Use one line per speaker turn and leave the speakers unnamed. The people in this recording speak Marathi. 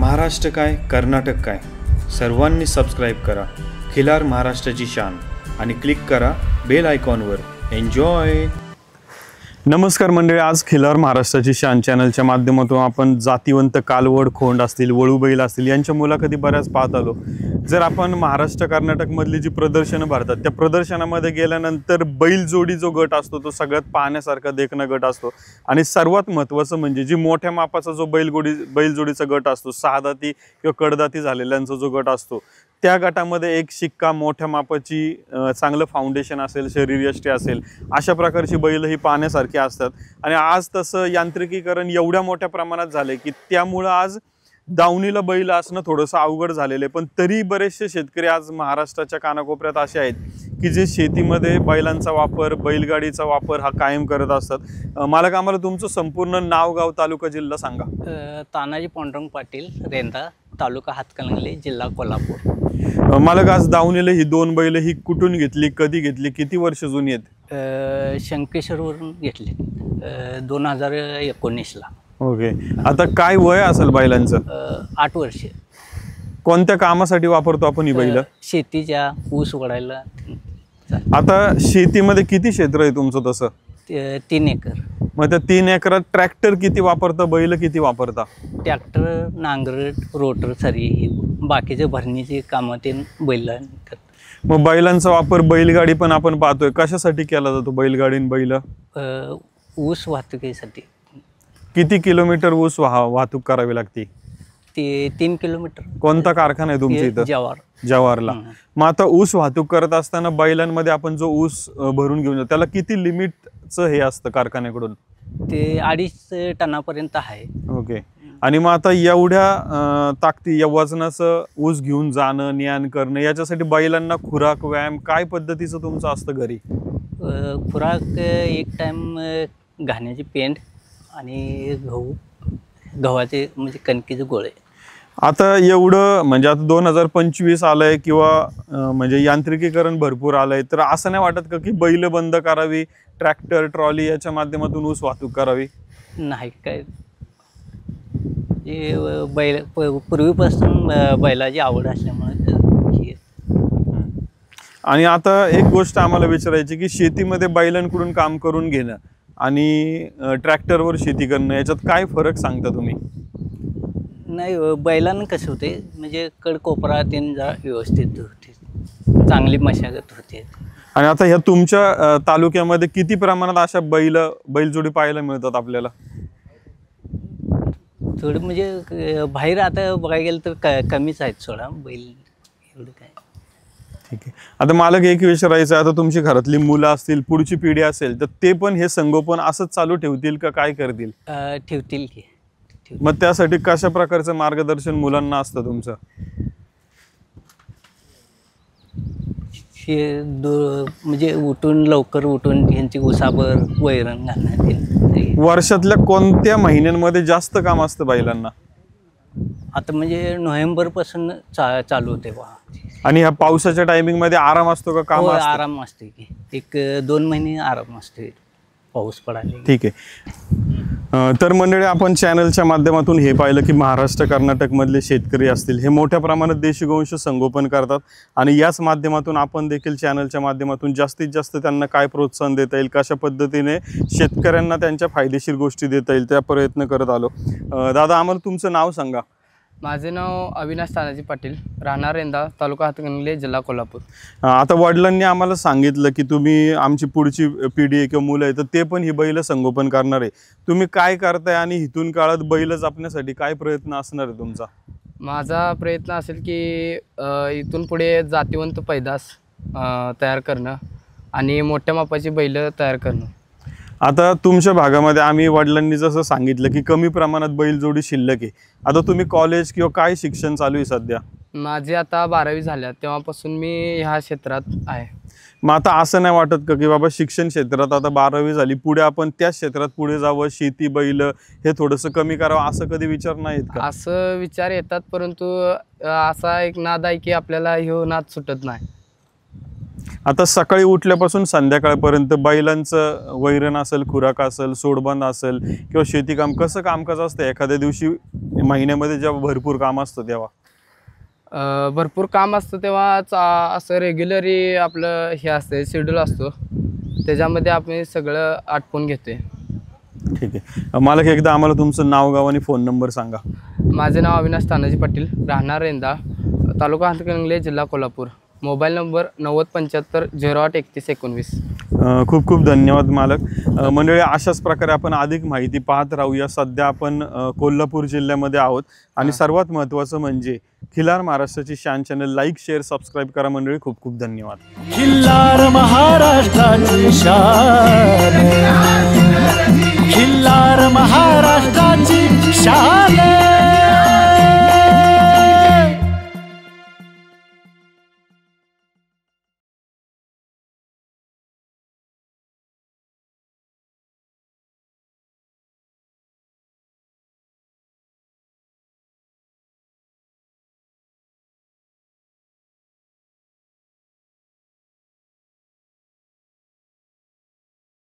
महाराष्ट्र काय कर्नाटक काय सर्वांनी सबस्क्राईब करा खिलार महाराष्ट्राची शान आणि क्लिक करा बेल आयकॉनवर। एन्जॉय। नमस्कार मंडळी, आज खिलार महाराष्ट्राची शान चॅनलच्या माध्यमातून आपण जातीवंत कालवड खोंड असतील, वळू बैल असतील यांच्या मुलाखती बऱ्याच पाहत आलो। जर आपण महाराष्ट्र कर्नाटक मधली जी प्रदर्शनं भरतात त्या प्रदर्शनामध्ये गेल्यानंतर बैल जोडी जो गट असतो तो सगळ्यात पाहण्यासारखा देखणा गट असतो। आणि सर्वात महत्त्वाचं म्हणजे जी मोठ्या मापाचा जो बैल जोडीचा गट असतो, 6 दाती किंवा कडदाती झालेल्यांचा जो गट असतो त्या गटामध्ये एक शिक्का मोठ्या मापाची चांगलं फाउंडेशन असेल, शरीरयष्टी असेल, अशा प्रकारची बैल ही पाहण्यासारखी असतात। आणि आज तसं यांत्रिकीकरण एवढ्या मोठ्या प्रमाणात झाले की त्यामुळे आज दावणीला बैल असणं थोडंसं अवघड झालेलं आहे। पण तरी बरेचसे शेतकरी आज महाराष्ट्राच्या कानाकोपऱ्यात असे आहेत की जे शेतीमध्ये बैलांचा वापर, बैलगाडीचा वापर हा कायम करत असतात। मालक, आम्हाला तुमचं संपूर्ण नाव, गाव, तालुका, जिल्हा सांगा।
तानाजी पांडुरंग पाटील, रेंदा, तालुका हातकणंगले, जिल्हा कोल्हापूर।
मालक, आज दावणीला ही 2 बैल ही कुठून घेतली, कधी घेतली, किती वर्ष जुनी आहेत?
शंकेश्वरवरून घेतली 2019ला।
ओके, आता काय वय असेल बैलांचं?
8 वर्ष।
कोणत्या कामासाठी वापरतो आपण ही बैल?
शेतीच्या, ऊस वडायला।
आता शेतीमध्ये किती क्षेत्र आहे तुमचं? तसं
3 एकर।
मग त्या 3 एकरात ट्रॅक्टर किती वापरता, बैल किती वापरता?
ट्रॅक्टर, नांगर, रोटर, सरी, बाकीचे भरणीचे कामं ते बैल करतात।
मग बैलांचा वापर बैलगाडी पण आपण पाहतोय, कशासाठी केला जातो बैलगाडी आणि बैल?
ऊस वाहतुकीसाठी।
किती किलोमीटर ऊस वाहतूक करावी लागते?
ते 3 किलोमीटर।
कोणता कारखाना आहे तुमच्या इथं? जवाहरला। मग आता ऊस वाहतूक करत असताना बैलांमध्ये आपण जो ऊस भरून घेऊन जातो त्याला किती लिमिटचं हे असतं कारखान्याकडून?
ते 2.5 टनापर्यंत आहे।
ओके। आणि मग आता एवढ्या ताकदी, या वजनाचं ऊस घेऊन जाणं, न्यान करणं, याच्यासाठी बैलांना खुराक, व्यायाम काय पद्धतीचं तुमचं असतं घरी?
खुराक एक टाइम घाण्याची पेंड आणि गव्हाचे म्हणजे कणकीचे गोळे।
आता एवढं म्हणजे आता 2025 आलंय किंवा म्हणजे यांत्रिकीकरण भरपूर आलंय, तर असं नाही वाटत का की बैल बंद करावी, ट्रॅक्टर, ट्रॉली याच्या माध्यमातून ऊस वाहतूक करावी?
नाही, काय बैल पूर्वीपासून बैलाची आवड असल्यामुळे।
आणि आता एक गोष्ट आम्हाला विचारायची की शेतीमध्ये बैलांकडून काम करून घेणं आणि ट्रॅक्टरवर शेती करणं याच्यात काय फरक सांगता तुम्ही?
नाही, बैलांना कसं होते म्हणजे कडकोपरा तीन व्यवस्थित होते, चांगली मशागत होते।
आणि आता ह्या तुमच्या तालुक्यामध्ये किती प्रमाणात अशा बैलजोडी पाहायला मिळतात आपल्याला?
थोडं म्हणजे बाहेर आता बघायला गेलं तर कमीच आहेत सोडा बैल, एवढं काय।
ठीक आहे। आता मालक, एक विचारायचं, आता तुमची घरातली मुलं असतील, पुढची पिढी असेल, तर ते पण हे संगोपन असंच चालू ठेवतील का काय करतील?
ठेवतील की।
मग त्यासाठी कशा प्रकारचं मार्गदर्शन मुलांना असतं तुमचं?
म्हणजे लवकर उठून यांची उसाबर वैरण घालणं।
वर्षातल्या कोणत्या महिन्यांमध्ये जास्त काम असतं बैलांना?
आता म्हणजे नोव्हेंबर पासून चालू होते बा।
आणि ह्या पावसाच्या टायमिंग मध्ये आराम असतो का? काम
आराम असते की 1-2 महिने आराम असते पाऊस पडायला।
ठीक आहे। तर मंडळी, आपण चॅनलच्या माध्यमातून हे पाहिलं की महाराष्ट्र कर्नाटक मधले शेतकरी असतील हे मोठ्या प्रमाणात देशी गोवंश संगोपन करतात आणि याच माध्यमातून आपण देखील चॅनलच्या माध्यमातून जास्तीत जास्त त्यांना काय प्रोत्साहन देता येईल, कशा पद्धतीने शेतकऱ्यांना त्यांच्या फायदेशीर गोष्टी देता येईल त्या प्रयत्न करत आलो। दादा, आम्हाला तुमचं नाव सांगा।
माझे नाव अविनाश तानाजी पाटील, राहणार रेंदा, तालुका हातकणंगले, जिल्हा कोल्हापूर।
आता वडिलांनी आम्हाला सांगितलं की तुम्ही आमची पुढची पिढी आहे किंवा मुलं आहे तर ते पण ही बैल संगोपन करणार आहे, तुम्ही काय करताय आणि इथून काळात बैल जपण्यासाठी काय प्रयत्न असणार आहे तुमचा?
माझा प्रयत्न असेल की इथून पुढे जातीवंत पैदास तयार करणं आणि मोठ्या मापाची बैल तयार करणं।
आता तुमच्या भागामध्ये आम्ही वडिलांनी जसं सांगितलं की कमी प्रमाणात बैलजोडी शिल्लक आहे, आता तुम्ही कॉलेज किंवा काय शिक्षण चालू आहे सध्या?
माझी आता 12वी झाल्या, तेव्हापासून मी ह्या क्षेत्रात आहे।
मग आता असं नाही वाटत का की बाबा शिक्षण क्षेत्रात आता 12वी झाली, पुढे आपण त्याच क्षेत्रात पुढे जावं, शेती बैल हे थोडंसं कमी करावं, असं कधी विचार नाही येत का?
असं विचार येतात, परंतु असा एक नाद आहे की आपल्याला ह्यो नाद सुटत नाही।
आता सकाळी उठल्यापासून संध्याकाळपर्यंत बैलांचं वैरण असेल, खुराक असेल, सोडबंद असेल किंवा शेतीकाम, कसं कामकाज असतं एखाद्या दिवशी महिन्यामध्ये जेव्हा भरपूर काम असतं तेव्हा?
भरपूर काम असतं तेव्हाच असं रेग्युलरी आपलं हे असतं, शेड्यूल असतो, त्याच्यामध्ये आपण सगळं आटपून घेतोय.
ठीक आहे मालक, एकदा आम्हाला तुमचं नाव, गाव आणि फोन नंबर सांगा.
माझे नाव अविनाश तानाजी पाटील, राहणार रेंदाळ, तालुका हातकणंगले, जिल्हा कोल्हापूर. Mobile number 9075083119.
खूप खूप धन्यवाद मालक. मंडळी, अशाच प्रकारे आपण अधिक माहिती पाहत राहूया. सध्या आपण कोल्हापूर जिल्ह्यामध्ये आहोत आणि सर्वात महत्त्वाचं म्हणजे खिलार महाराष्ट्राची शान चॅनल लाईक, शेअर, सबस्क्राईब करा. मंडळी, खूप खूप धन्यवाद.
खिल्लार महाराष्ट्राची शान, खिल्लार महाराष्ट्राची शान.